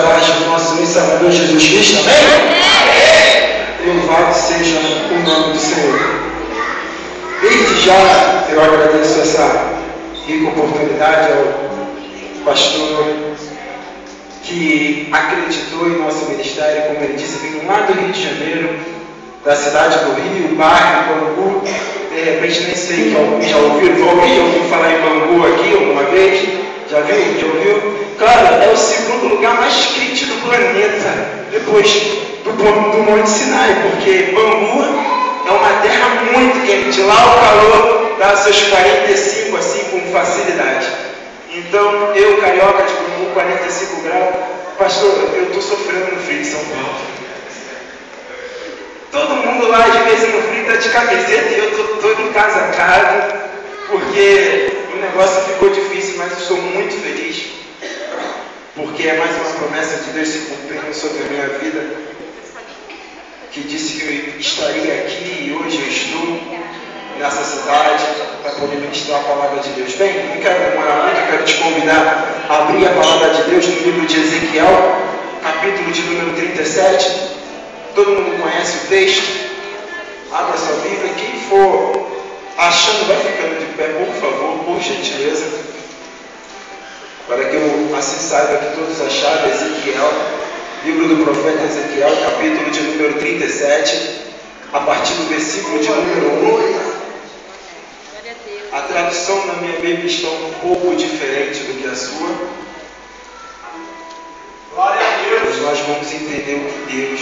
do nosso Senhor e Salvador Jesus Cristo, amém? Louvado seja o nome do Senhor. Desde já eu agradeço essa rica oportunidade ao pastor que acreditou em nosso ministério, como ele disse, vindo lá do Rio de Janeiro, da cidade do Rio, bairro, Bangu. De repente nem sei que alguém já ouviu, alguém já ouviu falar em Bangu aqui alguma vez? Já viu? Já ouviu? Claro, é o segundo lugar mais quente do planeta, depois do Monte Sinai, porque Bangu é uma terra muito quente. Lá o calor dá seus 45 assim com facilidade. Então, eu, carioca de Bangu, 45 graus, pastor, eu estou sofrendo no frio de São Paulo. Todo mundo lá, de vez no frio, está de camiseta e eu estou todo encasacado, porque o negócio ficou difícil, mas eu estou muito feliz, porque é mais uma promessa de Deus se cumprindo sobre a minha vida, que disse que eu estaria aqui e hoje eu estou nessa cidade para poder ministrar a palavra de Deus. Bem, não quero demorar muito, eu quero te convidar a abrir a palavra de Deus no livro de Ezequiel, capítulo de número 37. Todo mundo conhece o texto. Abra sua Bíblia. Quem for achando, vai ficando de pé, por favor, por gentileza, para que eu assim saiba que todos acharam. Ezequiel, livro do profeta Ezequiel, capítulo de número 37, a partir do versículo de número 1. A tradução na minha Bíblia está um pouco diferente do que a sua. Glória a Deus. Mas nós vamos entender o que Deus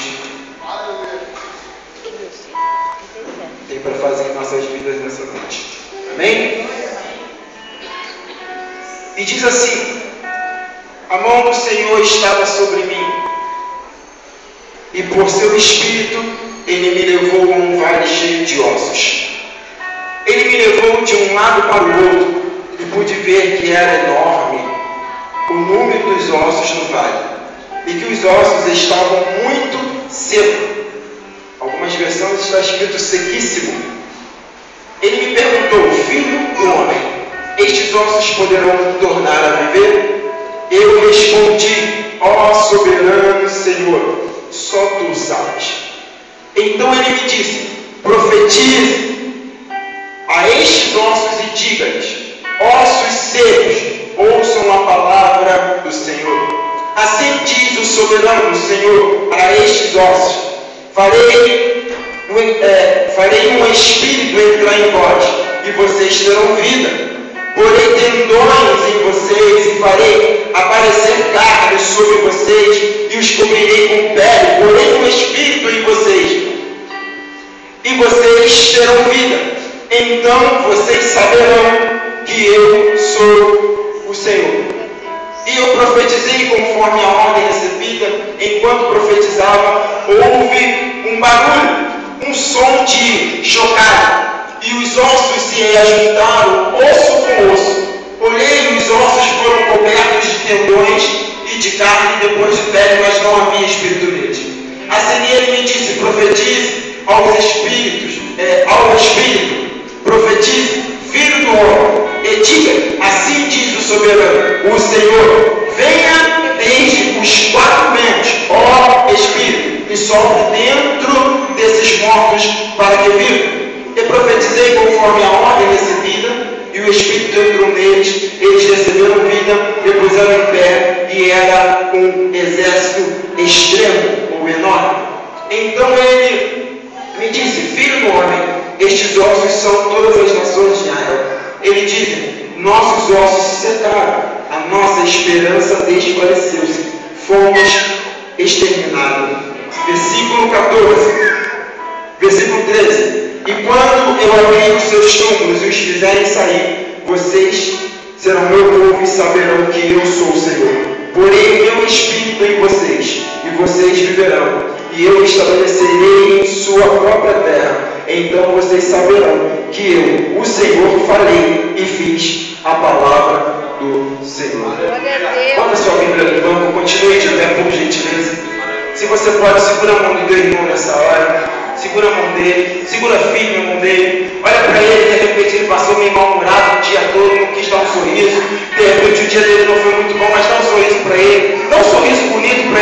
tem para fazer em nossas vidas nessa noite. Amém? E diz assim: a mão do Senhor estava sobre mim, e por seu espírito ele me levou a um vale cheio de ossos. Ele me levou de um lado para o outro, e pude ver que era enorme o número dos ossos no vale, e que os ossos estavam muito secos. Algumas versões está escrito sequíssimo. Ele me perguntou: filho do homem, estes ossos poderão tornar a viver? Eu respondi: ó soberano Senhor, só tu sabes. Então ele me disse: profetize a estes ossos e diga-lhes: ossos secos, ouçam a palavra do Senhor. Assim diz o soberano Senhor para estes ossos: farei um espírito entrar em vós, e vocês terão vida. Porei tendões em vocês, e farei aparecer carne sobre vocês, e os cobrirei com pele. Porei um espírito em vocês, e vocês terão vida. Então vocês saberão que eu sou o Senhor. E eu profetizei conforme a ordem recebida. Enquanto profetizava, houve um barulho, um som de chocalho, e os ossos se ajuntaram, osso com osso. Olhei, os ossos foram cobertos de tendões e de carne, depois de pele, mas não havia espírito neles. Assim ele me disse: profetize ao espírito, profetize, filho do homem, e diga: assim diz o soberano, o Senhor: venha desde os quatro ventos, ó Espírito, e sopre dentro desses mortos para que vivam. E profetizei conforme a ordem recebida, e o Espírito entrou neles, eles receberam vida e puseram em pé, e era um exército extremo ou enorme. Então ele me disse: filho do homem, estes ossos são todas as nações de Israel. Ele disse: nossos ossos se secaram, a nossa esperança desfaleceu-se, fomos exterminados. Versículo 14, versículo 13: e quando eu abrir os seus túmulos e os fizerem sair, vocês serão meu povo e saberão que eu sou o Senhor. Porei o meu espírito em vocês, e vocês viverão, e eu estabelecerei em sua própria terra. Então vocês saberão que eu, o Senhor, falei e fiz a palavra do Senhor. Bota sua Bíblia no banco, continue de pé, por gentileza. Se você pode, segura a mão do teu irmão nessa hora. Segura a mão dele, segura firme a mão dele. Olha para ele, de repente ele passou meio mal-humorado o dia todo, não quis dar um sorriso. De repente o dia dele não foi muito bom, mas dá um sorriso para ele. Dá um sorriso bonito para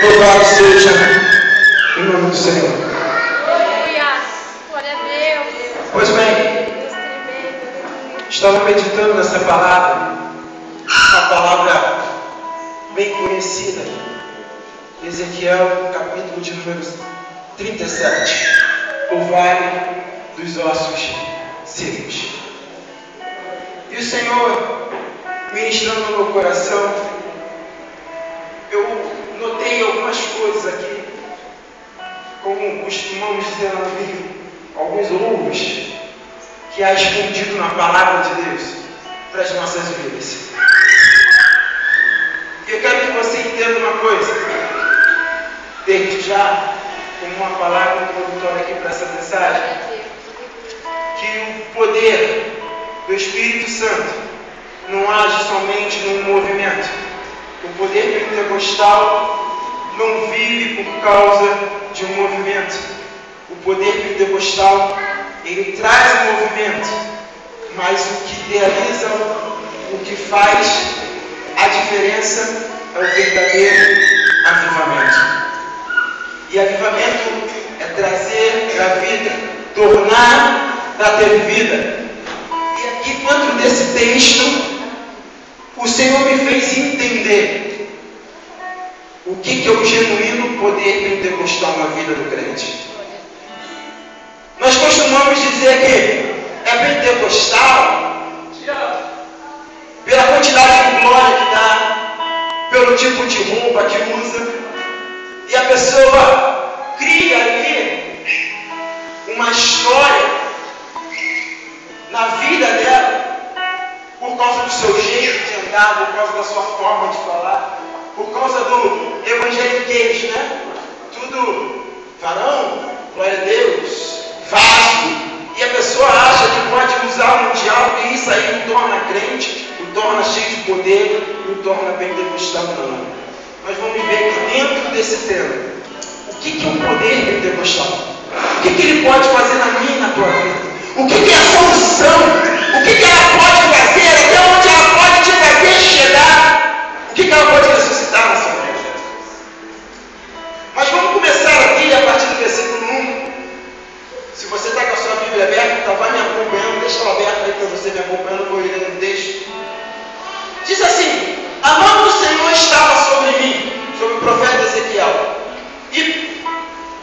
Louvado seja o nome do Senhor. Glória a Deus. Pois bem, estava meditando nessa palavra, uma palavra bem conhecida, Ezequiel, capítulo de número 37, o vale dos ossos secos. E o Senhor, ministrando no meu coração, eu notei algumas coisas aqui, como costumamos dizer lá no Rio, alguns ouros que há escondido na palavra de Deus para as nossas vidas. E eu quero que você entenda uma coisa, desde já, como uma palavra introdutória aqui para essa mensagem, que o poder do Espírito Santo não age somente num movimento. O poder pentecostal não vive por causa de um movimento. O poder pentecostal, ele traz um movimento, mas o que realiza, o que faz a diferença é o verdadeiro avivamento. E avivamento é trazer a vida, tornar a ter vida. E aqui dentro desse texto, o Senhor me fez entender o que é o genuíno poder pentecostal na vida do crente. Nós costumamos dizer que é pentecostal pela quantidade de glória que dá, pelo tipo de roupa que usa, e a pessoa cria ali uma história na vida dela por causa do seu jeito de andar, por causa da sua forma de falar, por causa do evangeliquez, né? Tudo varão, glória a Deus, vasto. E a pessoa acha que pode usar o mundial e isso aí o torna crente, o torna cheio de poder, o torna pentecostal. Não. Nós vamos ver que dentro desse tema, o que é o poder pentecostal? O que ele pode fazer na minha e na tua vida? O que é a solução? O que ela pode fazer? Até onde ela pode te fazer chegar? O que ela pode ressuscitar na sua vida? Mas vamos começar aqui a partir do versículo 1. Se você está com a sua Bíblia aberta, vai me acompanhando, deixa ela aberta aí para você me acompanhando, eu vou ler no texto. Diz assim: a mão do Senhor estava sobre mim, sobre o profeta Ezequiel, e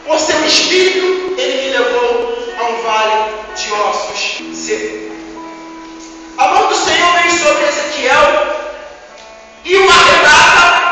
por seu espírito ele me levou a um vale de ossos secos. A mão do Senhor veio sobre Ezequiel e o arrebata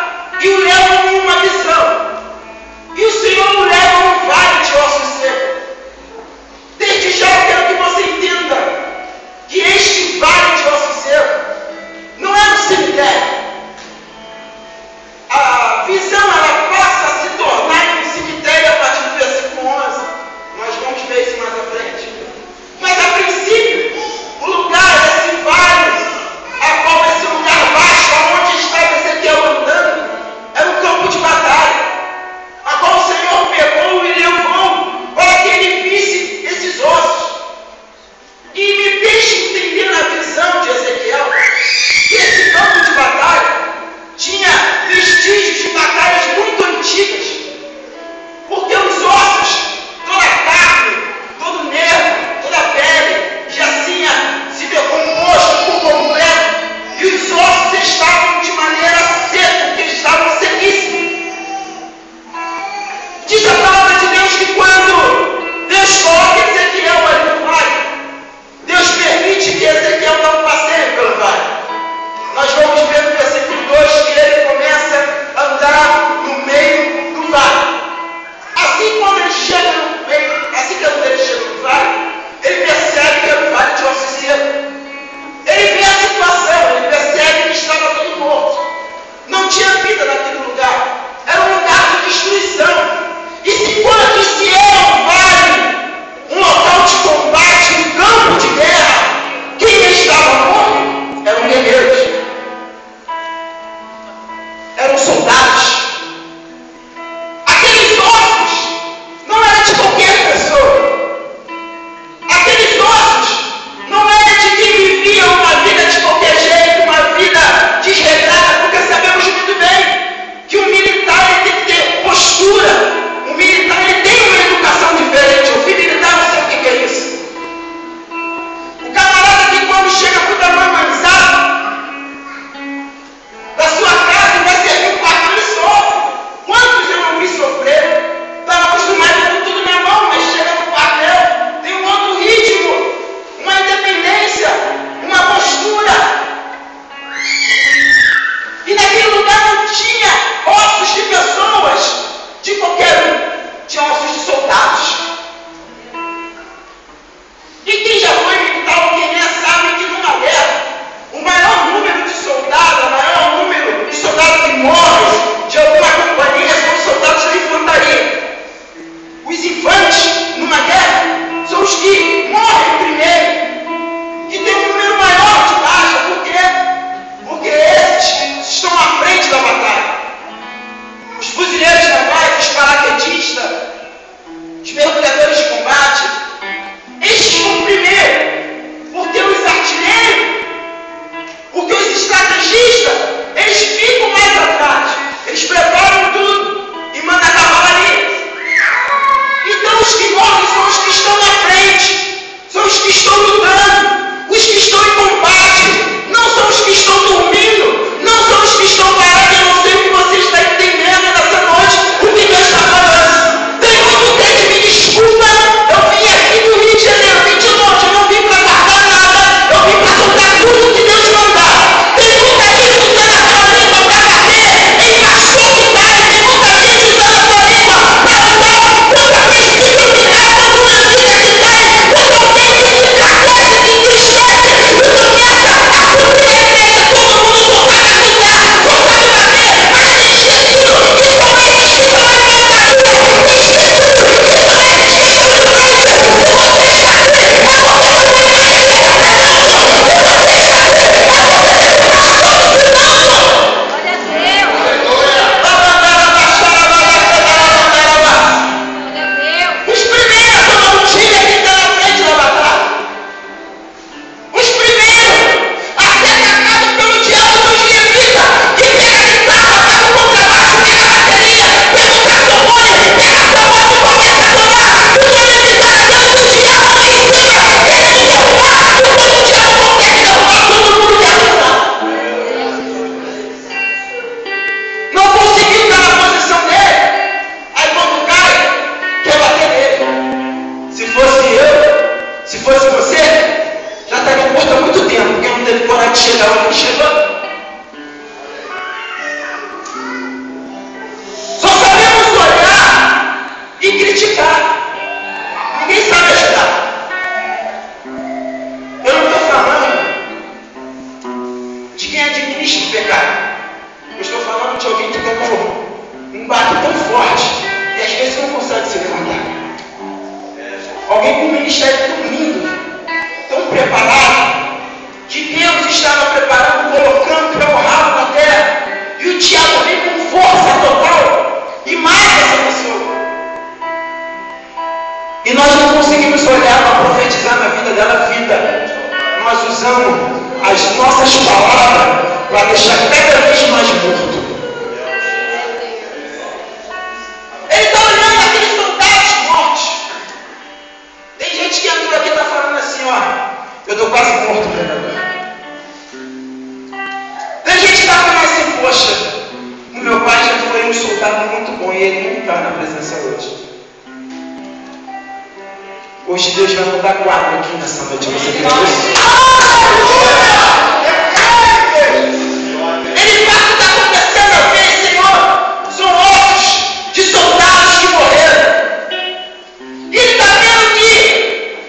um baque tão forte e às vezes não consegue se levantar. Alguém com o ministério tão lindo, tão preparado, que Deus estava preparando, colocando para honrar na terra, e o diabo vem com força total e mata essa pessoa. E nós não conseguimos olhar para profetizar na vida dela vida. Nós usamos as nossas palavras para deixar cada vez mais morto. Ele está olhando aqueles soldados mortos. Tem gente que entrou aqui e está falando assim, ó, eu estou quase morto, pregador. Tem gente que está falando assim, poxa, o meu pai já foi um soldado muito bom e ele não está na presença hoje. Hoje Deus vai mudar quadro aqui nessa noite. Você crê nisso? Ele faz o que está acontecendo a ver, Senhor. São ossos de soldados que morreram. E Ele está vendo que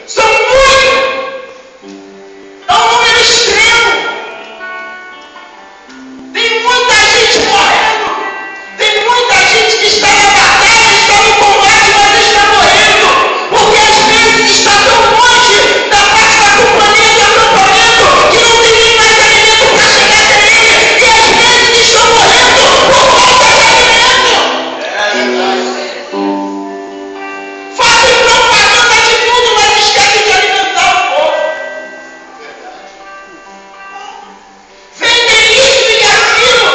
são muitos. É um número extremo. Tem muita gente morrendo. Tem muita gente que está na batalha, está no combate, mas está morrendo. Porque às vezes está tão longe da parte da companhia do acampamento que não tem nem mais alimento para chegar até ele. E às vezes estão morrendo por falta de alimento. Fazem propaganda de tudo, mas esquecem de alimentar o povo. Vendem isso e aquilo.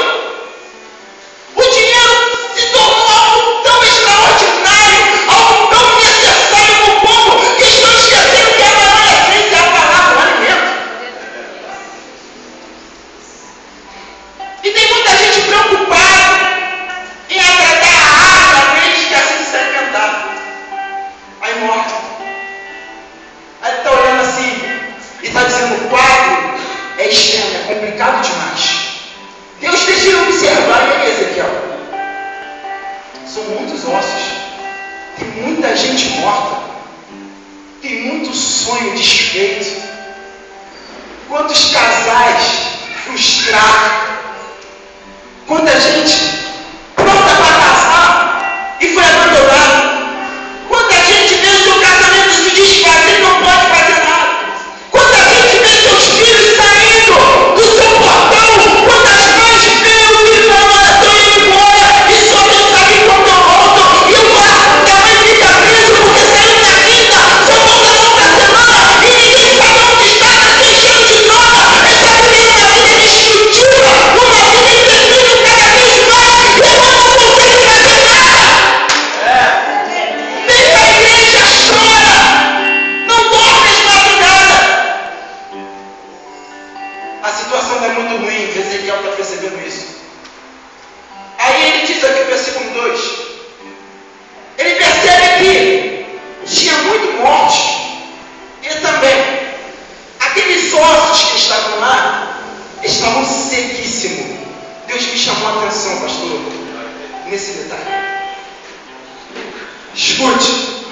O dinheiro se tornou algo tão extraordinário, algo tão necessário para o povo, que estão esquecendo que a maior essência é a palavra, o alimento. E tem muita gente preocupada em agradar a água, a mente, que assim se alimentar. Aí morre. Aí ele está olhando assim e está dizendo, o quadro é extremo, é complicado demais. Deus deixa eu observar, e aí, Ezequiel? São muitos ossos. Tem muita gente morta. Tem muito sonho desfeito. Quantos casais frustrados. Quanta gente pronta para casar e foi abandonada. Quanta gente vê o seu casamento se desfazer e não pode fazer nada. Quanta gente vê seus filhos saindo do seu portão. Quantas mães vê o filho da mãe indo embora e só não sabe quando voltam. E o quarto da mãe fica preso porque saiu da vida. Só volta na outra semana e ninguém sabe onde está, está se enchendo de droga. Está vivendo uma vida de estrutura, uma vida investindo cada vez mais. E eu não consigo fazer nada. Nem a igreja chora. Não dorme de madrugada. A situação está muito ruim. Ezequiel está percebendo isso. Aí ele diz aqui no versículo 2. Ele percebe que tinha muito morte. E também, aqueles ossos que estavam lá, estavam sequíssimos. Deus me chamou a atenção, pastor, nesse detalhe. Escute.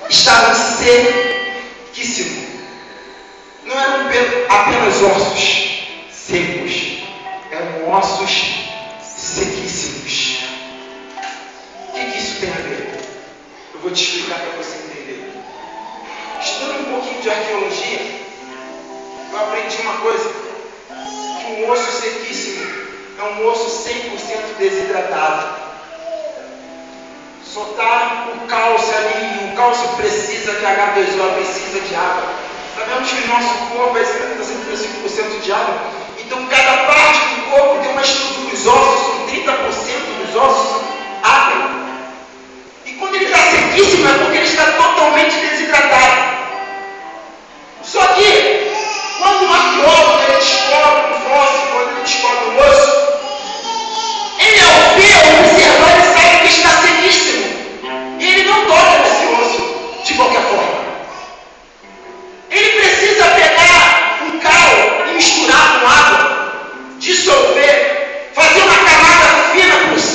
Estavam sequíssimos. Não eram apenas ossos secos. Eram ossos sequíssimos. O que isso tem a ver? Eu vou te explicar para você entender. Estudando um pouquinho de arqueologia, eu aprendi uma coisa. Que um osso sequíssimo é um osso 100% desidratado. Só está o cálcio ali, e o cálcio precisa de H2O, precisa de água. Sabemos que o nosso corpo é 75% de água. Então, cada parte do corpo tem uma estrutura. Os ossos são 30% dos ossos são água. E quando ele está sequíssimo, é porque ele está totalmente desidratado. Só que, quando um arqueólogo ele descobre um fóssil, quando ele descobre um osso, ele ao ver, observar, ele sabe que está sequíssimo. E ele não toca nesse osso de qualquer forma. Ele precisa pegar um cal e misturar com água, dissolver, fazer uma camada fina por cima.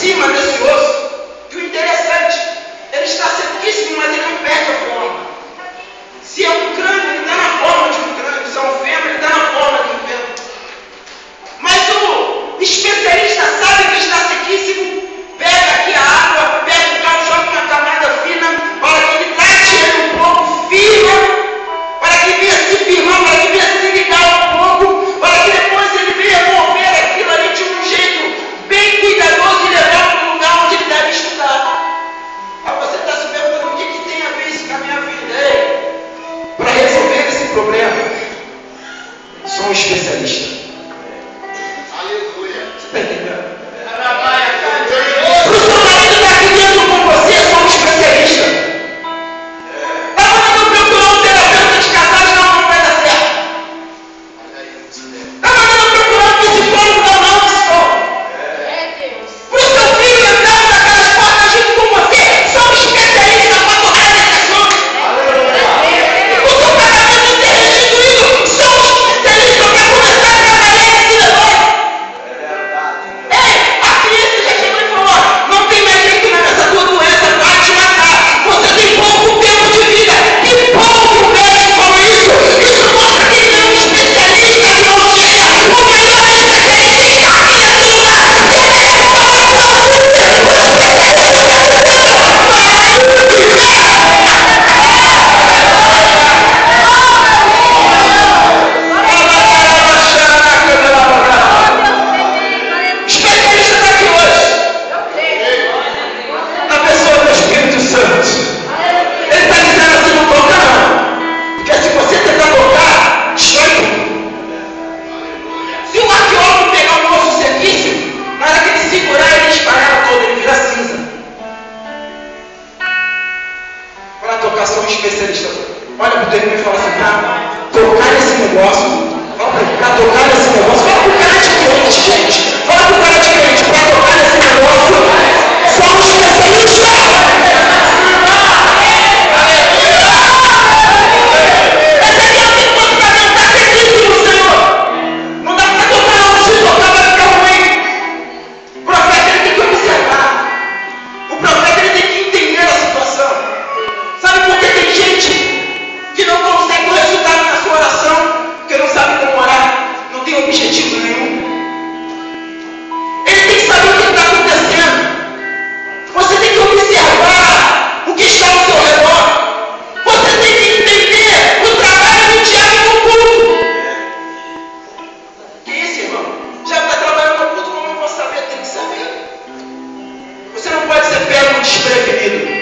desprevenido.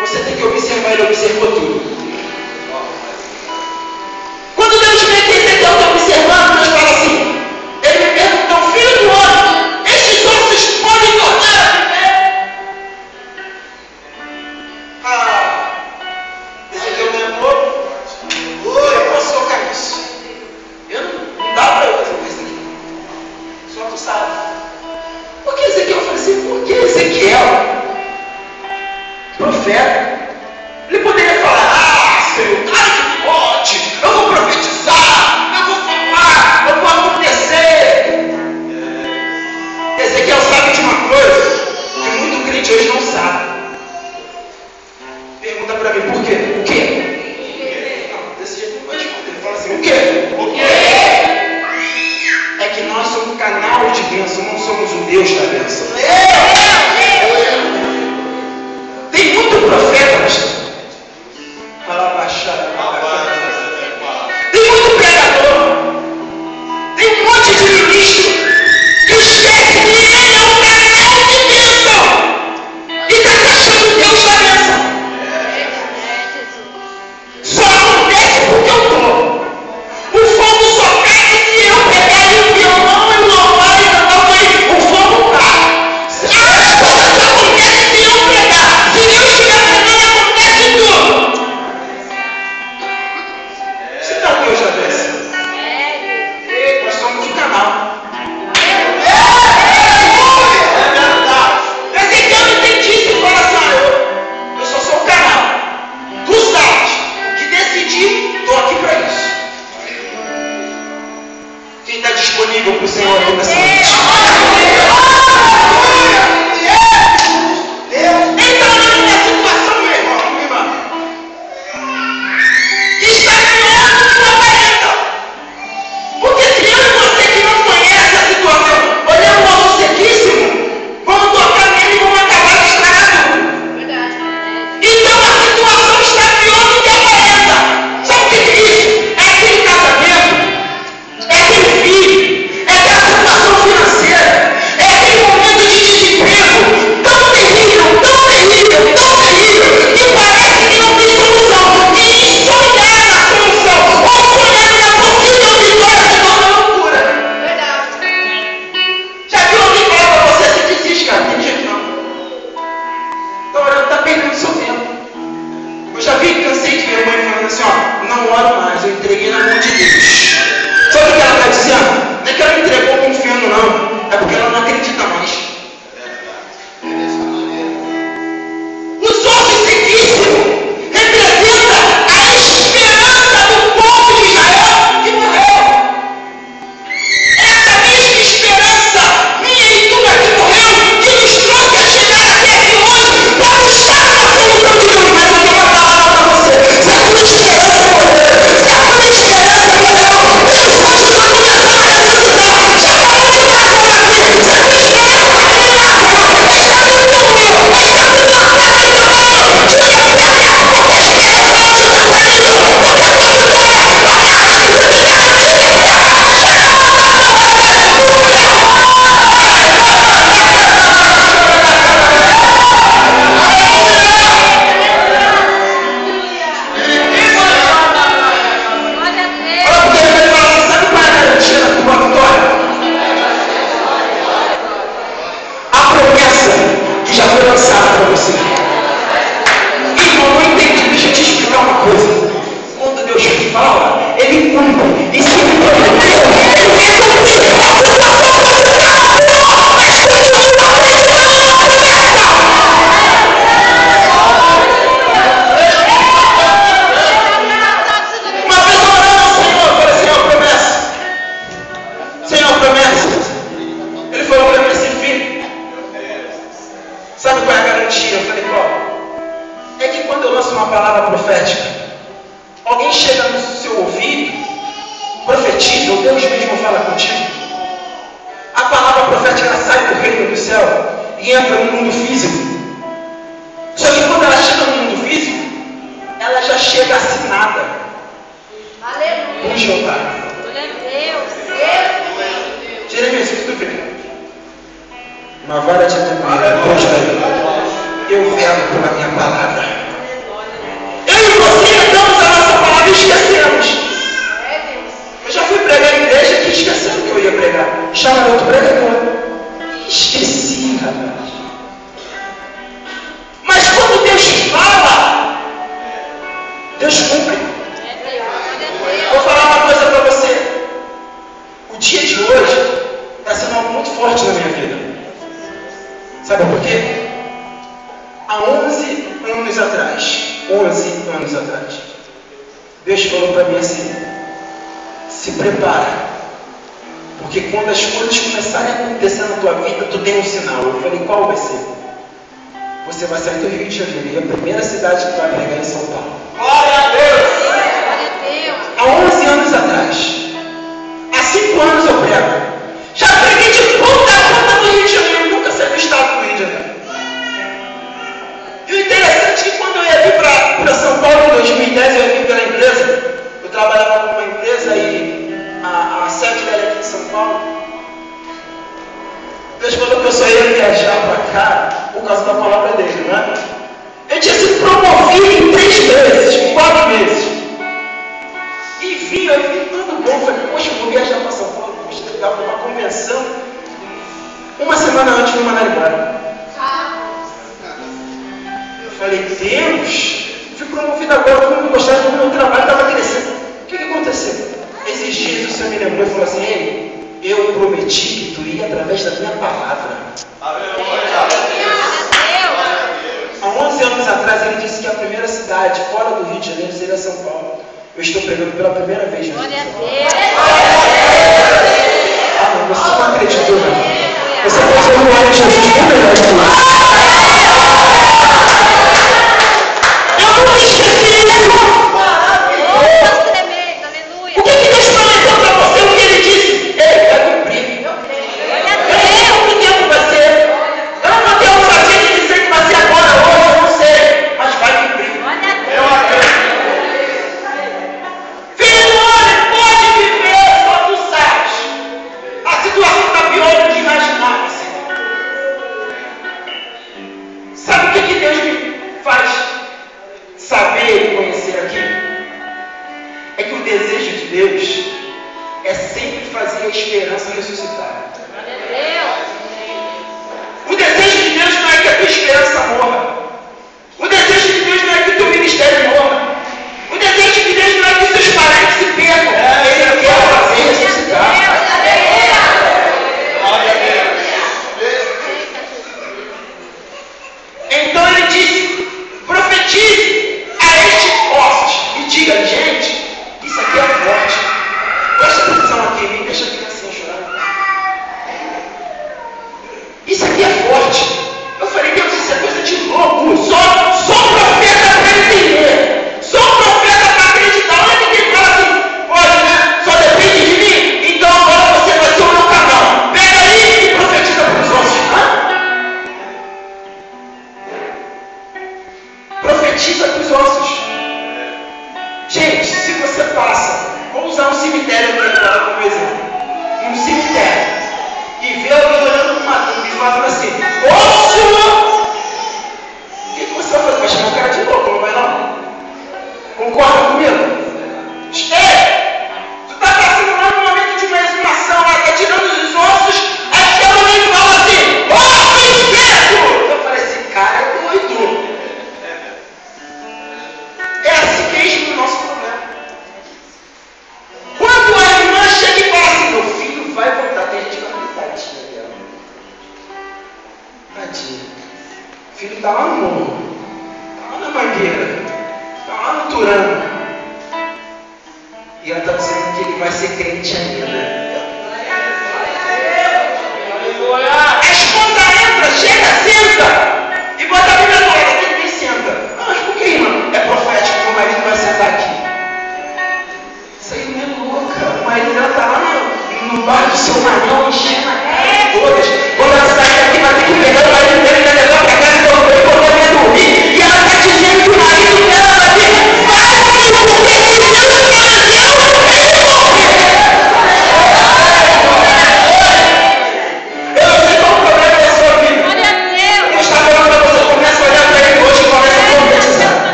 Você tem que observar, ele observou tudo. Quando Deus vê que Ezequiel está observando, Deus fala assim, ele me perguntou, filho do homem, estes ossos podem tornar a viver? Ezequiel lembrou, eu posso tocar isso. Não dá para eu fazer isso aqui. Só tu sabe. Por que Ezequiel? Eu falei assim, por que Ezequiel, profeta, ele poderia falar, Senhor, claro que pode, eu vou profetizar, eu vou falar, eu vou acontecer. Ezequiel sabe de uma coisa que muito crente hoje não sabe. Pergunta para mim, por quê? O quê? Não, desse jeito não vai responder. Ele fala assim, o quê? O quê? É que nós somos um canal de bênção, não somos o Deus da bênção. Tem muito profeta, pastor. Tem muito pregador. Tem um monte de ministro que esquece que ele é um canal de bênção. E está achando Deus da bênção. Só acontece porque eu estou. O fogo só cai se eu pegar o violão e o louvar e cantar aí. O fogo cai. As coisas acontecem se eu pegar. Se Deus estiver pegando, acontece tudo. Você não é Deus da bênção. Nós somos um canal. Ezequiel não entende isso e fala assim, eu só sou o canal. Tu sabes o que decidi, estou aqui para isso. Quem está disponível para o Senhor aqui nessa noite? Então, na minha situação, meu irmão, minha irmã, está pior do que uma vareta. Porque se eu e você que não conhece a situação, olhamos o alvo sequíssimo, vamos tocar nele e vamos acabar no estrado. Então a situação está pior do que a vareta. Sabe o que é isso? É aquele casamento, é aquele filho, é aquela situação financeira, é aquele momento de desemprego tão terrível, que parece que não tem solução. E sonhar na solução, ou sonhar na possível vitória se torna loucura. Já viu alguém falar para você, se desiste, cara? Tem jeito não. Está orando, está perdendo seu tempo. Eu já vi, cansei de ver mãe falando assim, ó, não oro mais, eu entreguei na mão de Deus. Sabe o que ela está dizendo? Não é que ela entregou confiando não, é porque ela não acredita mais. Os ossos sequíssimos representam a esperança do povo de Israel que morreu. Essa mesma esperança, minha e tua que morreu, que nos trouxe a chegar até aqui hoje, para buscar a solução de Deus. Mas eu tenho uma palavra para você. Se a tua esperança morreu, se a tua esperança morreu, Deus pode começar a ressuscitar. Já acabou de dar a vida. Se a tua esperança morreu, está no teu meu, está no teu meu. Uma vara de aleluia. Deus daí. Eu velo pela minha palavra. Eu e você damos a nossa palavra e esquecemos. Eu já fui pregar em igreja que esquecendo que eu ia pregar. Chama outro pregador. Esqueci, rapaz. Mas quando Deus fala, Deus cumpre. Vou falar uma coisa para você. O dia de hoje está sendo algo muito forte na minha vida. Sabe por quê? Há 11 anos atrás, Deus falou para mim assim: se prepara, porque quando as coisas começarem a acontecer na tua vida, tu tem um sinal. Eu falei: qual vai ser? Você vai sair do Rio de Janeiro e a primeira cidade que vai pregar é em São Paulo. Glória a Deus! Há 11 anos atrás, há 5 anos eu prego. Já preguei de ponta a ponta do Rio de Janeiro, nunca saí do estado do Rio de Janeiro. E o interessante é que quando eu ia vir para São Paulo em 2010, eu ia vir pela empresa. Eu trabalhava com uma empresa e a sede dela é aqui em São Paulo. Deus falou que eu só ia viajar para cá por causa da palavra dele, não é? Eu tinha sido promovido em 3 meses, 4 meses. E vim tudo bom. Falei: poxa, eu vou viajar para São Paulo. Poxa, legal, para uma convenção. Uma semana antes me mandaram embora. Eu falei: Deus, fui promovido agora, todo mundo gostava do meu trabalho, estava crescendo. O que aconteceu? Esses dias o Senhor me lembrou e falou assim: ei, eu prometi que tu ia através da minha palavra. Há 11 anos atrás ele disse que a primeira cidade fora do Rio de Janeiro seria São Paulo. Eu estou pregando pela primeira vez. Glória a Deus. Ah, não, você não acreditou, não. Você pode ser glória de Jesus bem melhor que isso. Eu não esqueci isso. O que Deus prometeu para você? O que ele disse? Ele vai cumprir. Eu não sei quanto tempo vai ser. Eu não tenho ousadia de dizer que vai ser agora, hoje, eu não sei. Mas vai cumprir. Eu acredito. Filho, pode viver, só tu sabes. A situação está pior do que imaginava. Sabe o que Deus me faz saber e conhecer aqui? É que o desejo de Deus é sempre fazer a esperança ressuscitar. O desejo de Deus não é que a tua esperança morra. O desejo de Deus não é que o teu ministério morra. O desejo de Deus não é que os seus parentes se percam. Ele quer fazer ressuscitar. Então ele disse: profetize a estes ossos e diga: gente, isso aqui é forte. Presta atenção aqui, nem deixa a criancinha chorar. Isso aqui é forte. Eu falei: Deus, isso é coisa de louco. Só profeta para entender. Só profeta para acreditar. Olha que ele fala assim: pode, né? Só depende de mim. Então agora você vai ser o meu canal. Pega aí e profetiza para os ossos. Profetiza para os ossos. Gente, se você passa, vou usar um cemitério agora como exemplo. Um cemitério. E vê alguém olhando para uma tumba e falando assim: osso! O que você vai fazer? Vai chamar o cara de louco, não vai não? Concorda comigo? Ei! Tu está passando lá no momento de uma exumação, lá, está tirando os ossos, aí chega alguém e fala assim: osso esquerdo! Eu falei: esse cara é doido. É assim mesmo o nosso problema. Quando a irmã chega e fala assim: meu filho vai voltar, tem gente que fala: tadinha dela. Tadinha. O filho está lá no morro, está lá na Mangueira, está lá no Turano. E ela está dizendo que ele vai ser crente ainda. A esposa entra, chega, senta e bota a Bíblia na hora. Quem nem senta? Mas por que, irmã? É profético que o marido vai sentar aqui. Isso aí não é louca. O marido dela está lá no bar do seu marido, enchendo a cara de todas. Quando ela sair daqui, vai ter que pegar o marido dele e vai levar para casa e vai dormir. E ela está dizendo que o marido dela vai ter que fazer o que Deus prometeu.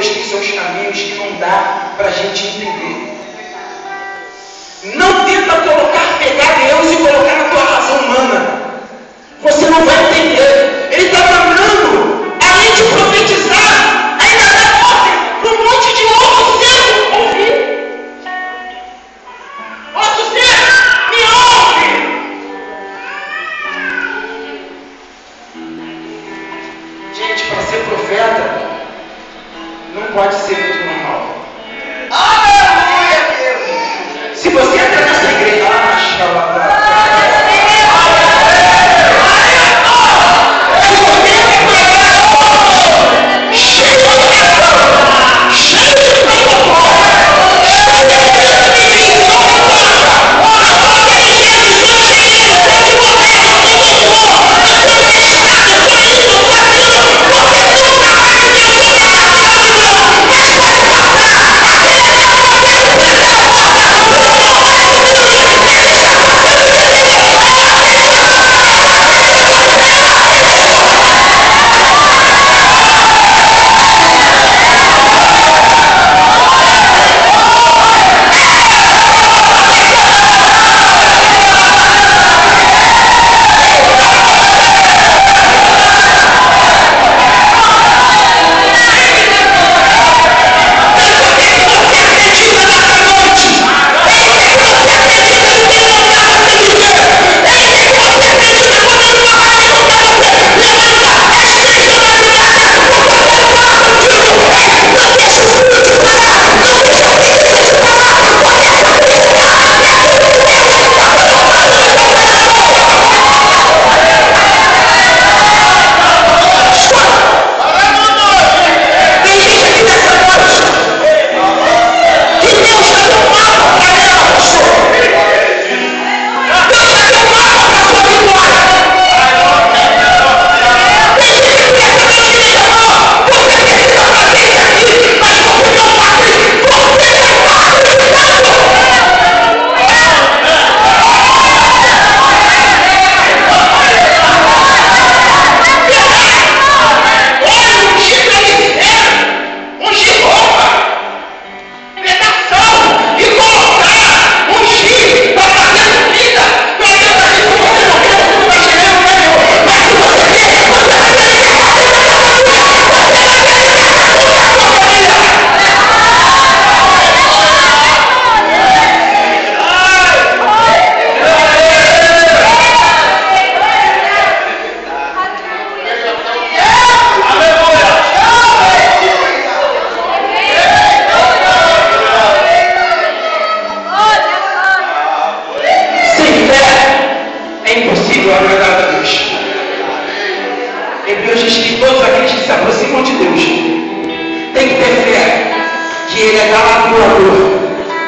Deus tem seus caminhos que não dá para a gente entender. Não tenta pegar Deus e colocar na tua razão humana. Você não vai entender. Ele está mandando, além de profetizar, ainda dá ordem para um monte de outro ser ouvir. Outro ser, me ouve. Gente, para ser profeta, não pode ser muito normal. Se você entra nessa igreja,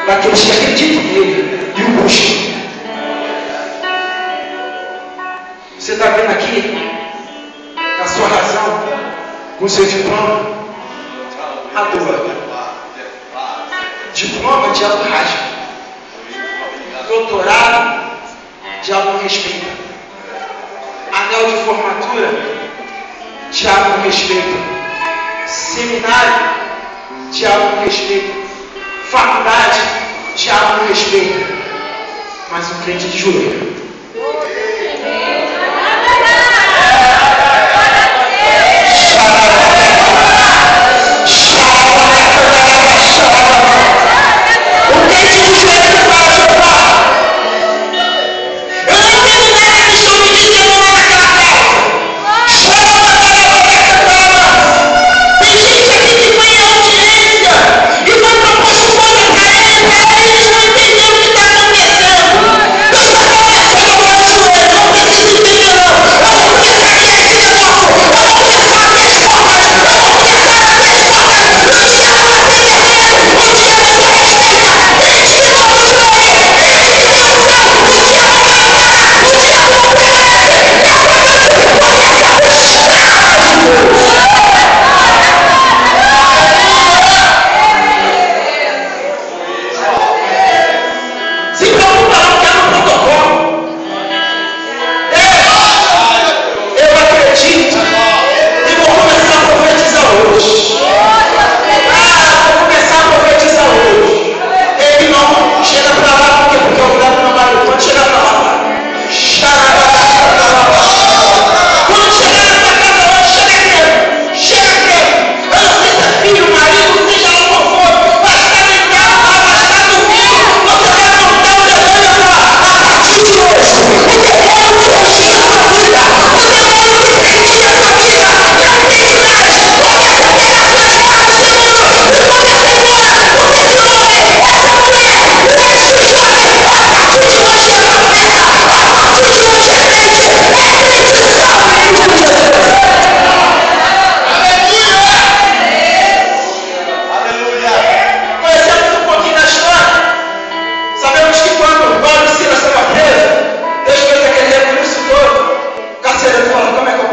daqueles que acreditam nele e o buscam. Você está vendo aqui a sua razão com o seu diploma? À toa. Diploma de alto rasgo. Doutorado de alto respeito. Anel de formatura de alto respeito. Seminário de alto respeito. Faculdade de alto respeito. Mas um crente de joelho. Deus vai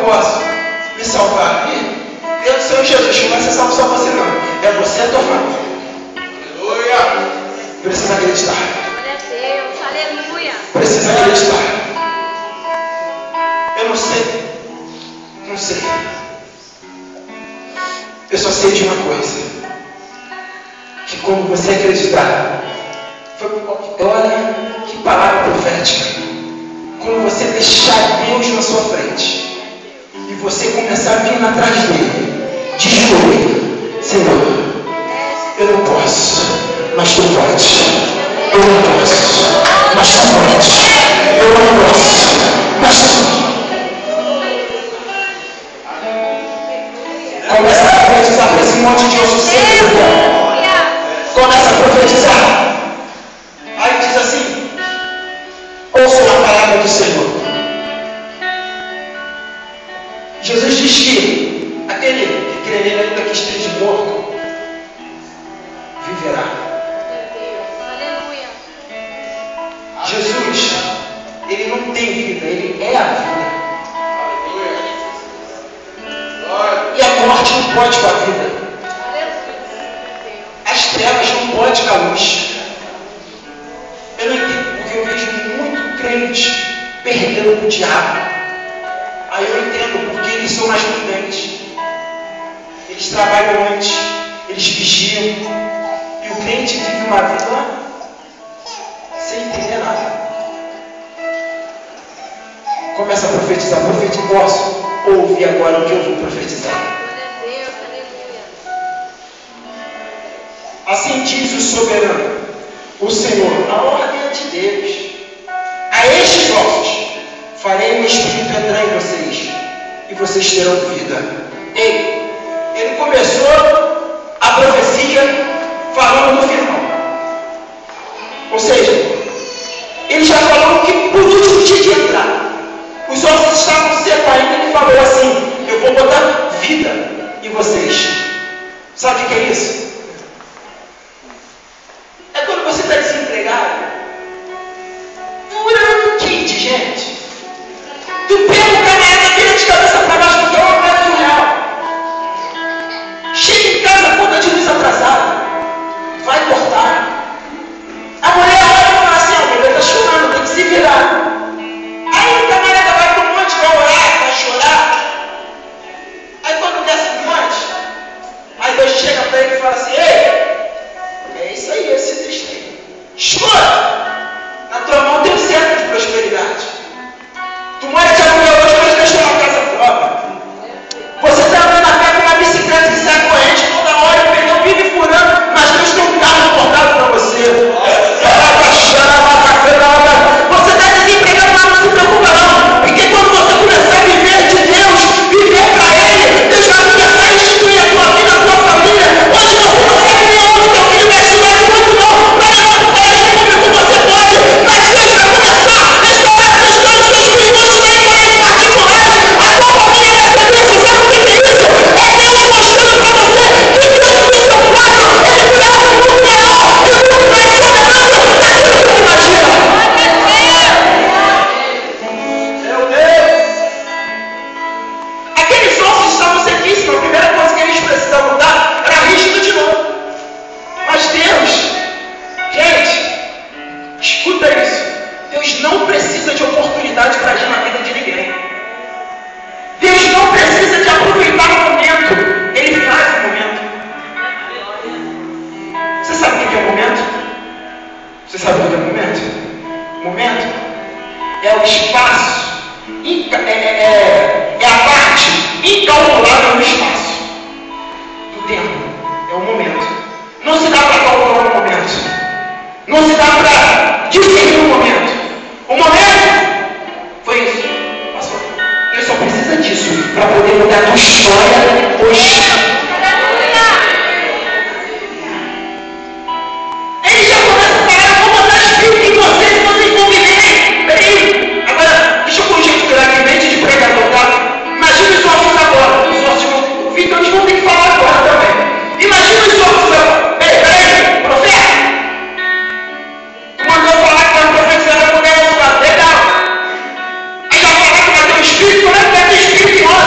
posso me salvar. E Deus do Senhor Jesus, não vai ser salvo só você não. É você e a tua família. Aleluia. Precisa acreditar. Glória a Deus, aleluia. Precisa acreditar. Eu não sei. Não sei. Eu só sei de uma coisa. Que quando você acreditar, olha que palavra profética. Quando você deixar Deus na sua frente e você começar a vir atrás dele, de joelho, Senhor, eu não posso, mas tu pode. Eu não posso, mas tu pode. Eu não posso, mas tu. Começa a profetizar para esse monte de osso seco. Começa a profetizar. Aí diz assim: ouça a palavra do Senhor. Jesus diz que aquele que crê nele, ainda que esteja morto, viverá. Aleluia. Jesus, ele não tem vida, ele é a vida. E a morte não pode com a vida. As trevas não podem com a luz. Eu não entendo, porque eu vejo muito crente perdendo para o diabo. Aí eu entendo porque eles são mais prudentes. Eles trabalham antes, eles vigiam. E o crente vive uma vida sem entender nada. Começa a profetizar, posso ouvir agora o que eu vou profetizar. Glória a Deus, aleluia. Assim diz o soberano, o Senhor, a ordem é de Deus. A estes ossos farei um espírito entrar em vocês, e vocês terão vida. Ele começou a profecia falando no final. Ou seja, ele já falou que por último tinha de entrar. Os ossos estavam secos ainda, ele falou assim: eu vou botar vida em vocês. Sabe o que é isso? É quando você está desempregado, furando kit, gente. Tu pega o camarada, vira de cabeça para baixo, não quer uma moeda de R$1. Chega em casa, conta de luz atrasada. Vai cortar. A mulher olha e fala assim: a mulher está chorando, tem que se virar. Aí o camarada vai para o monte, vai orar, vai chorar. Aí quando desce do monte, aí Deus chega para ele e fala assim: ei, é isso aí, esse triste. Escuta, na tua mão tem um cetro de prosperidade. Tu mora de aluguel hoje, mas deixa uma casa própria. Você está andando a pé com uma bicicleta que sai corrente toda hora, o pneu vive furando, mas Deus tem um carro importado para você. Você está desempregado, mas não se preocupa não, porque quando você começar a viver de Deus, viver para Ele, Deus vai começar a instituir a tua vida, a tua família. Hoje você não sabe nem onde teu filho vai estudar, quanto não, para levar para o colégio público você pode, mas Deus vai começar a restaurar seus cantos, seus filhos, vai em particular, a tua família vai ser Deus, sabe o que é isso? É Deus mostrando para você que Deus no seu plano, Ele criou um mundo melhor, e o mundo mais soberano daquilo que você imagina. Meu Deus! Aqueles ossos estavam sequíssimos. A primeira coisa que eles precisavam dar era rígido de novo. Mas Deus, gente, escuta isso. Deus não precisa de oportunidade para agir na vida de ninguém. Deus não precisa de aproveitar o momento. Ele faz o momento. Você sabe o que é o momento? Você sabe o que é o momento? O momento é o espaço, é a parte incalculável do espaço, do tempo. É o momento. Não se dá para calcular o momento. Não se dá para discernir o momento. O momento foi isso. Pastor, ele só precisa disso para poder mudar a tua história hoje. Ele já começa a falar: eu vou botar espírito em vocês e vocês vão viver. Peraí, agora deixa eu conjecturar aqui, mente de pregador, tá? Imagina os ossos agora. Os ossos vão. Então eles vão ter que falar agora também. Imagina os ossos agora. Peraí, profeta. Tu mandou falar que vai profetizar a mulher do lado. Legal. Aí vai falar que vai ter um espírito, como é que vai ter espírito em hora?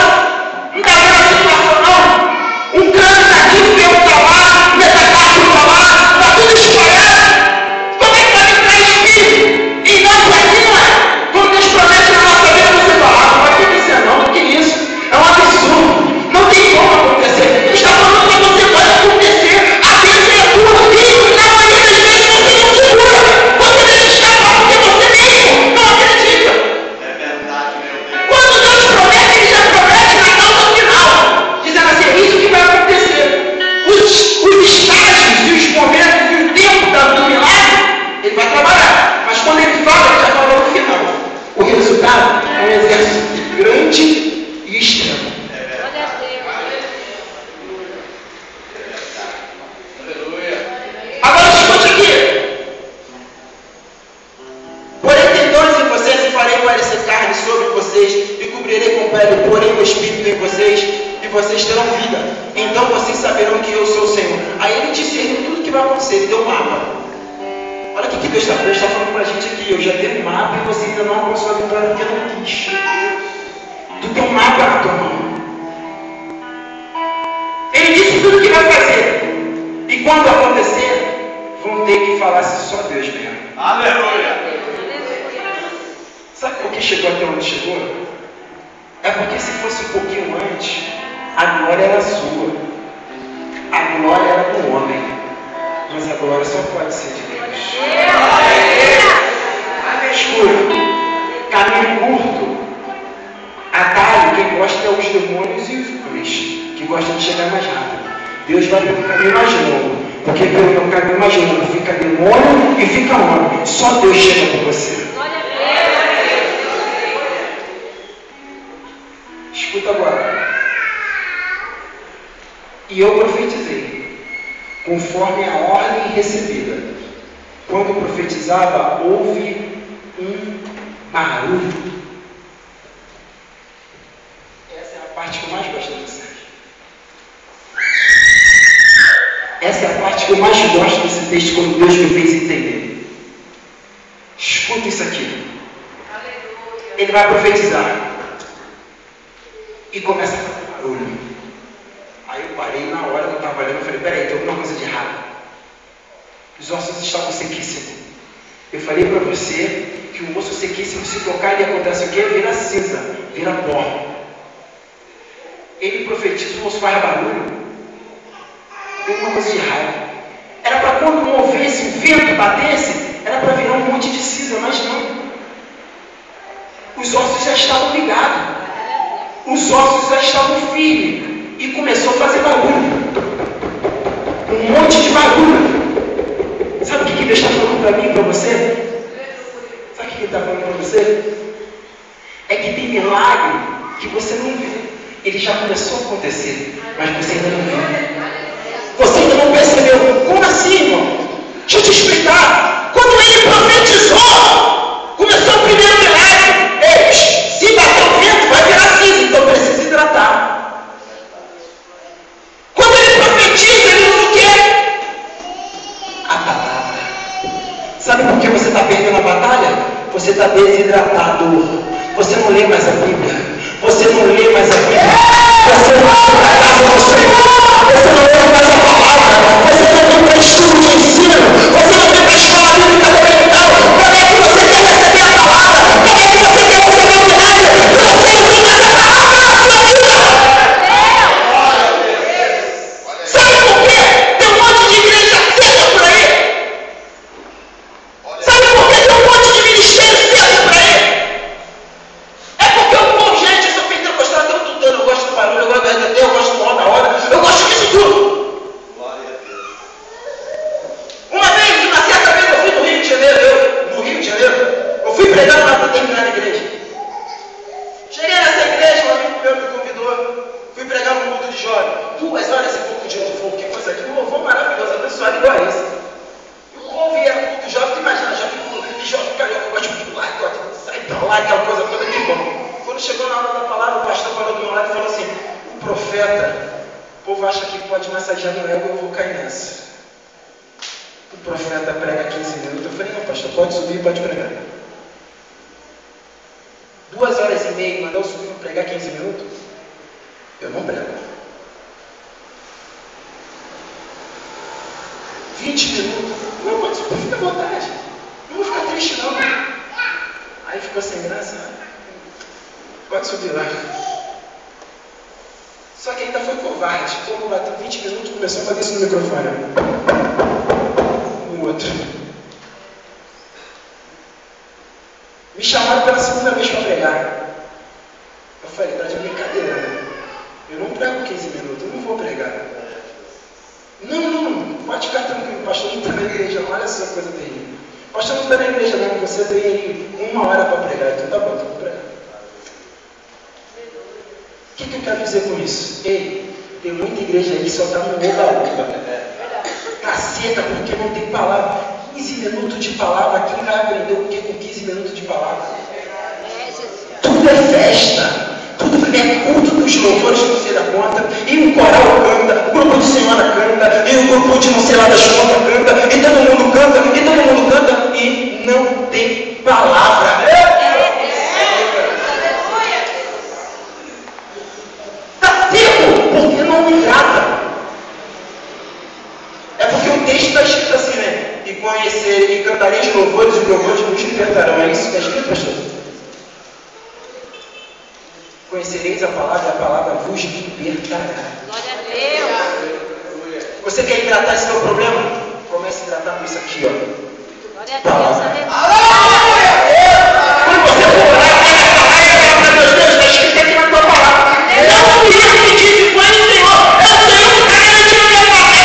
porém o Espírito em vocês, e vocês terão vida. Então vocês saberão que eu sou o Senhor. Aí ele discerniu tudo que vai acontecer, ele deu um mapa. Olha o que Deus está falando para a gente aqui. Eu já dei um mapa e você ainda não alcançou a vitória porque não quis. Tu tem um mapa na tua mão. Ele disse tudo o que vai fazer. E quando acontecer, vão ter que falar se só Deus mesmo. Aleluia! Sabe por que chegou até onde chegou? É porque se fosse um pouquinho antes, a glória era sua. A glória era do homem. Mas a glória só pode ser de Deus. Escuro, caminho curto, atalho, quem gosta é os demônios e os cruz, que gostam de chegar mais rápido. Deus vai pelo caminho mais longo, porque pelo caminho mais longo fica demônio e fica homem. Só Deus chega com você. Escuta agora. E eu profetizei, conforme a ordem recebida. Quando profetizava, houve um barulho. Essa é a parte que eu mais gosto da mensagem. Essa é a parte que eu mais gosto desse texto, quando Deus me fez entender. Escuta isso aqui. Ele vai profetizar. E começa a fazer barulho. Aí eu parei na hora que eu estava olhando e falei, peraí, tem alguma coisa de errado. Os ossos estavam sequíssimos. Eu falei para você que o osso sequíssimo, se tocar, ele acontece o quê? Vira cinza, vira pó. Ele profetiza, o osso faz barulho. Tem alguma coisa de errado. Era para quando movesse, o vento batesse, era para virar um monte de cinza, mas não. Os ossos já estavam ligados. Os ossos já estavam firmes. E começou a fazer barulho. Um monte de barulho. Sabe o que Deus está falando para mim e para você? Sabe o que Ele está falando para você? É que tem milagre que você não vê. Ele já começou a acontecer, mas você ainda não viu. Você ainda não percebeu. Como assim, irmão? Deixa eu te explicar. Quando ele profetizou, começou o primeiro milagre. Ei, se bater o vento, vai virar cinza, então precisa hidratar. Quando ele profetiza, ele usa o quê? A palavra. Sabe por que você está perdendo a batalha? Você está desidratado. Você não lê mais a Bíblia. Você não lê mais a Bíblia. Você não vai para a casa do Senhor. Você não lê mais a palavra. Você não vem para estudo de ensino. Você não vem para a escola bíblica dominical. Como é que você quer receber a palavra? Como é que você quer receber o milagre? Você não tem mais a palavra na sua vida. Sabe por quê? Tem um monte de igreja seca por aí. Sabe por que tem um monte de ministério seco por aí? É porque o povo, gente, eu sou pentecostal, eu estou tudo, eu gosto do barulho, eu gosto do RDT, eu gosto do roda hora, eu gosto disso tudo. Uma vez, uma certa vez, eu fui no Rio de Janeiro, eu fui pregar numa determinada igreja. Cheguei nessa igreja, um amigo meu me convidou, fui pregar no culto de jovem, 2 horas e pouco de louvor, que coisa aqui, um louvor maravilhoso, abençoado igual a esse. E o povo ia no culto de jovem, tu imagina, jovem carioca, gosta de pular, gosta de sair pra lá, aquela coisa toda, que bom. Quando chegou na hora da palavra, o pastor parou do meu lado e falou assim, o profeta, o povo acha que pode massagear no ego, eu vou cair nessa. O profeta prega 15 minutos. Eu falei, não, pastor, pode subir, pode pregar. 2 horas e meia, mandar eu subir para pregar 15 minutos? Eu não prego. 20 minutos? Não, pode subir, fica à vontade. Não vou ficar triste, não. Aí ficou sem graça. Pode subir lá. Só que ainda foi covarde. Como bateu 20 minutos, começou a fazer isso no microfone. O outro. Me chamaram pela segunda vez para pregar. Eu falei, tá de brincadeira, né? Eu não prego 15 minutos, eu não vou pregar. Não, pode ficar tranquilo, pastor não está na igreja, não, olha só que coisa terrível. Pastor não está na igreja, não, você tem aí 1 hora para pregar, então tá bom, então vou pregar. O que eu quero dizer com isso? Ei, tem muita igreja aí que só está no oba-oba. Está seca porque não tem palavra. 15 minutos de palavra, quem vai aprender o que com 15 minutos de palavra? Tudo é festa, tudo culto dos louvores, não sei da conta, e o coral canta, o grupo de senhora canta, e o grupo de não sei lá das contas canta, e todo mundo canta, e todo mundo canta, e não tem palavra. Está seco, porque não me trata. É porque o texto está escrito assim, né? E conhecer, e cantareis louvores, e louvores vos libertarão. É isso que está escrito, pastor? Conhecereis a palavra vos libertará. Glória a Deus. Você quer tratar esse teu problema? Comece a tratar com isso aqui, ó. Glória a Deus. Aleluia! Quando você for orar, olha Deus, está escrito aqui na tua palavra. Não fui eu que disse, foi o Senhor. É o Senhor que está garantindo a minha palavra.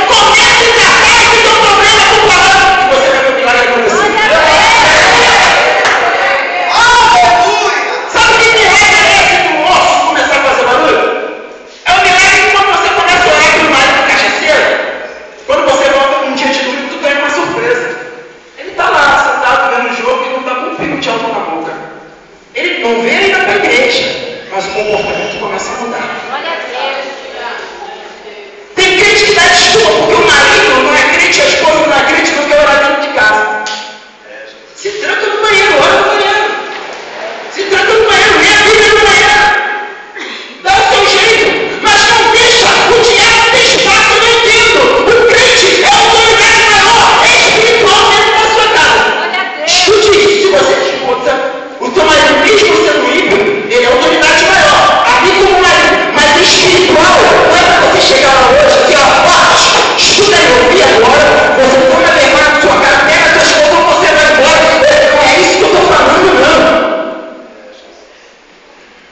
Comece a tratar esse teu problema com palavra. E você vai ver o milagre acontecer. Sabe o que milagre é esse do osso começar a fazer barulho? É o milagre que quando você começa a orar para o marido cachaceiro, quando você volta um dia de domingo, tu ganha uma surpresa. Ele está lá, sentado, vendo o jogo e não está com um figo de álcool na boca. Ele não vem ainda para a igreja, mas o comportamento começa a mudar. Glória a Deus. Tem crente que dá desculpa porque o marido não é crente, a esposa não é crente, não quer orar dentro de casa. Se tranca no banheiro, ora no banheiro. Se tranca no banheiro, lê a Bíblia no banheiro. Dá o seu jeito, mas não deixa o diabo ter espaço no entendo. O crente é a autoridade maior espiritual dentro da sua casa. Glória a Deus. Escute isso, se você é esposa, o teu marido, mesmo sendo ímpio, ele é a autoridade maior. Ali como marido, mas espiritual, não é para você chegar lá hoje assim, ó, escuta aí, ouvi agora, você toma vergonha na sua cara, pega a tua esposa, você vai embora. Não é isso que eu estou falando, não.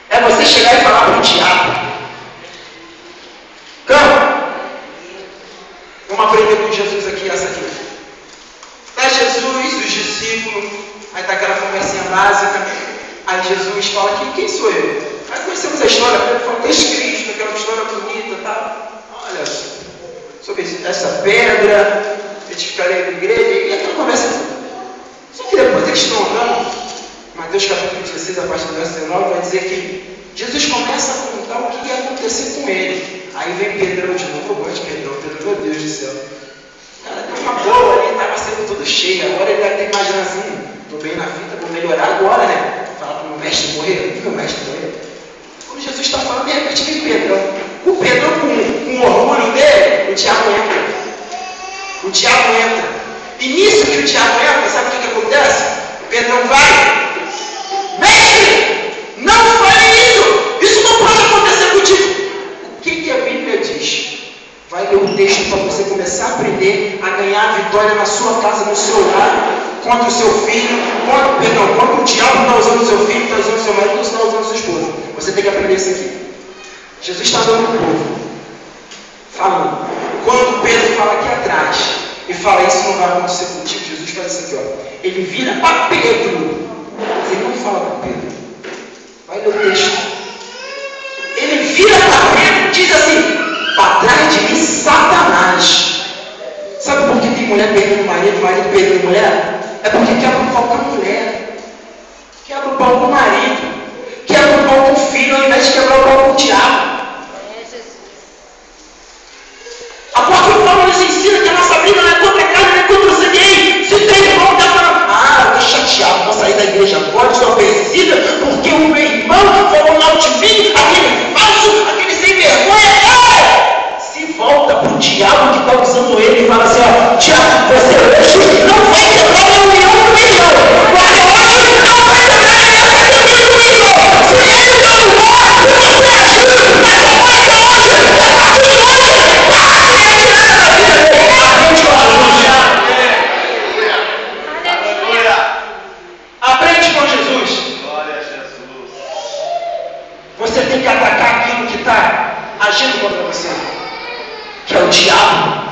É você chegar e falar para o diabo. Calma. Vamos aprender com Jesus aqui, essa aqui. Está Jesus, os discípulos, aí está aquela conversinha básica. Aí Jesus fala aqui, quem sou eu? Aí conhecemos a história, ele fala, tu és Cristo, aquela história bonita, tá? Olha, sobre essa pedra, edificarei a igreja, e aquela conversa. Só que depois eles estão andando, Mateus capítulo 16, a partir do verso 19, vai dizer que Jesus começa a contar o que ia acontecer com ele. Aí vem Pedrão de novo, eu gosto de Pedrão, meu Deus do céu. Cara, deu uma boa ali, estava sendo tudo cheio, agora ele deve ter imaginado assim, estou bem na fita, vou melhorar agora, né? Falar para o meu mestre morrer, meu mestre morrer. Quando Jesus está falando, de repente vem Pedrão. O Pedrão com o orgulho dele, o diabo entra. O diabo entra. E nisso que o diabo entra, sabe o que acontece? O Pedrão vai. Mestre, não fale isso! Isso não pode acontecer contigo. O que a Bíblia diz? Vai ler o texto para você começar a aprender a ganhar a vitória na sua casa, no seu lar, contra o seu filho, contra o diabo está usando o seu filho, está usando o seu marido, está usando a sua esposa. Você tem que aprender isso aqui. Jesus está dando para o povo, falando. Quando Pedro fala aqui atrás e fala isso não vai acontecer contigo, Jesus faz isso aqui, ó. Ele vira para Pedro, mas ele não fala para Pedro. Vai ler o texto. Ele vira para Pedro e diz assim: para trás de mim, Satanás. Sabe por que tem mulher perdendo marido perdendo mulher? É porque quebra o pau com a mulher, quebra o pau com o marido, quebra o pau com o filho, ao invés de quebrar o pau com o diabo. Apóstolo Paulo nos ensina que a nossa briga não é contra a carne, não é contra o sangue. Se tem irmão, está falando, eu estou chateado, vou sair da igreja agora, estou perseguida, porque o meu irmão falou mal de mim, aquele falso, aquele sem vergonha. Se volta para o diabo que está usando ele e fala assim, ó, diabo, você hoje não vai quebrar a união do meu irmão. Você hoje não vai quebrar a aliança do meu irmão. Se ele não vai, você ajuda, mas não vai ser hoje. Aprende com Jesus. Glória a Jesus. Você tem que atacar aquilo que está agindo contra você, que é o diabo.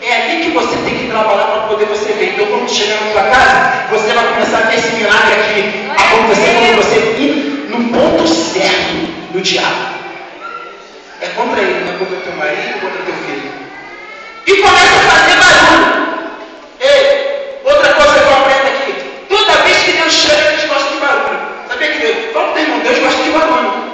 É ali que você tem que trabalhar para poder você ver. Então, quando chegar na sua casa, você vai começar a ver esse milagre aqui acontecer quando você ir no ponto certo do diabo. É contra ele, não é contra teu marido, contra teu filho. E começa a fazer barulho. Ei, outra coisa que eu aprendo aqui: toda vez que Deus chega, a gente gosta de barulho. Sabia que Deus? Fala pro teu irmão, Deus gosta de barulho.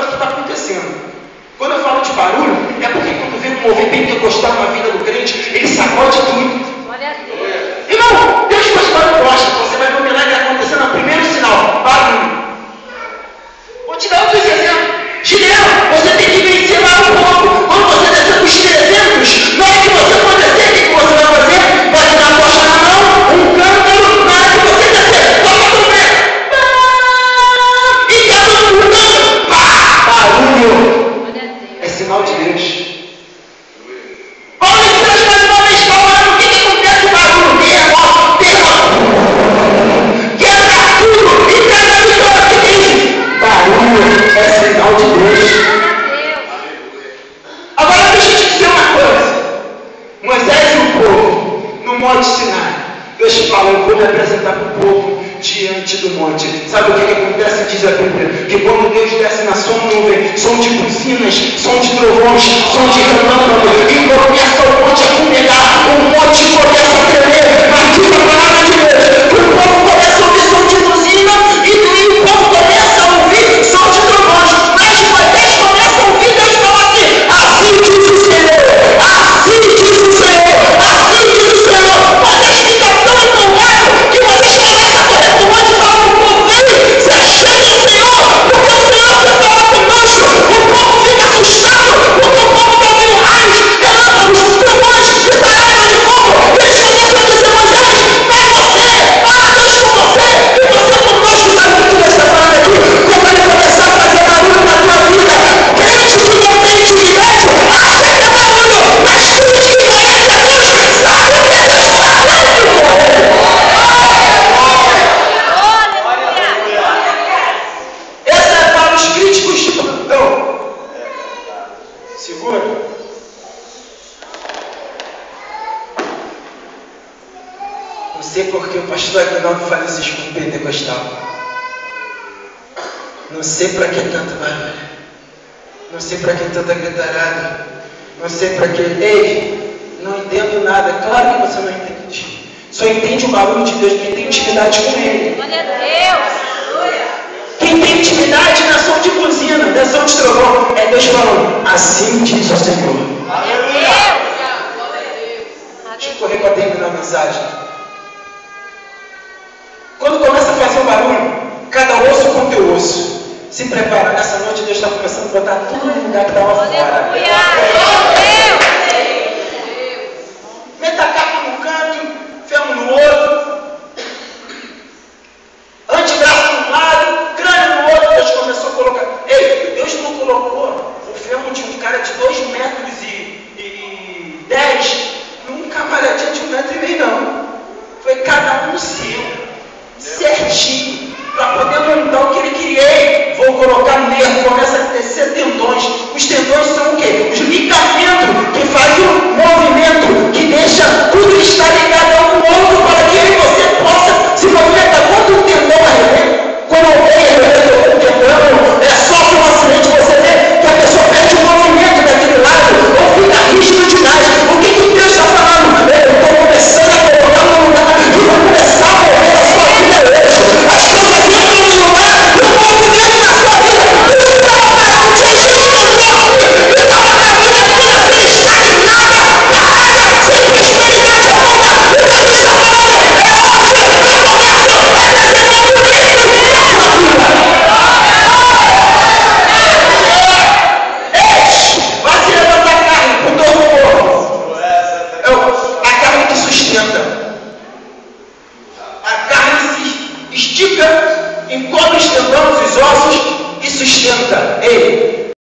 negócio que está acontecendo. Quando eu falo de barulho, é porque quando vem um mover pentecostal na vida do crente, ele sacode tudo. Glória a Deus. Irmão, Deus faz barulho, você vai ver um milagre acontecendo no primeiro sinal, barulho. Vou te dar outros exemplos. Gideão, você tem que vencer lá um pouco. Quando você descer para os 300, na hora que você for descer, o que você vai fazer? Vai te dar a tocha na mão, um cântaro, na hora que você descer, toca o trombeta. E está todo mundo dando. Barulho. Glória a Deus. É sinal de Deus. Paulo Silas mais uma vez falando, o que acontece? Barulho, terremoto, quebra tudo, e cada pessoa que tem barulho é sinal de Deus. Glória a Deus. Agora deixa eu te dizer uma coisa. Moisés e o povo, no Monte Sinai, Deus fala, eu vou me apresentar para o povo diante do monte. Sabe o que acontece? Diz a Bíblia, que quando Deus desce na sua nuvem, som de buzinas, som de trovões, som de relâmpago, e começa o monte a fumegar, o monte começa a tremer, mas diz a palavra de Deus, que o povo começa a ouvir som de buzina, e o povo começa a ouvir som de trovões, mas Moisés começa a ouvir Deus falar assim diz o Senhor, assim diz o Senhor, assim diz o Senhor. Moisés fica tão empolgado que Moisés começa a correr para o monte e fala para o povo, vem, se achega o Senhor, porque o Senhor vai falar conosco. O povo fica assustado, porque o povo está ouvindo raios, relâmpagos, trovões, e tarefas de fogo. Eles começam a dizer, Moisés, vai você, Deus com você, e você conosco. Sabe o que Deus está falando aqui? Quando ele começar a fazer barulho na tua vida, crente que não tem intimidade, acha que é barulho, mas crente que conhece a Deus, sabe o que Deus está falando. Essa é para os críticos de plantão. Segura. Não sei porque o pastor Aguinaldo faz isso com o pentecostal. Não sei para que tanto barulho. Não sei para que tanta gritarada. Não sei para que. Ei, não entendo nada. Claro que você não entende. Só entende o barulho de Deus quem tem intimidade com Ele. Glória a Deus. Quem tem intimidade não é som de buzina, não é som de trovão. É Deus falando, assim diz o Senhor. Glória a Deus. Deixa eu correr para terminar a mensagem. Quando começa a fazer o barulho, cada osso com teu osso. Se prepara, nessa noite Deus está começando a botar tudo no lugar que estava fora. Aleluia. Meta a capa no canto, ferro no outro, antebraço de um lado, crânio no outro. Deus começou a colocar. Ei, Deus não colocou o ferro de um cara de 2 metros e 10 num camaradinho de 1,5 metro, não. Foi cada um seu.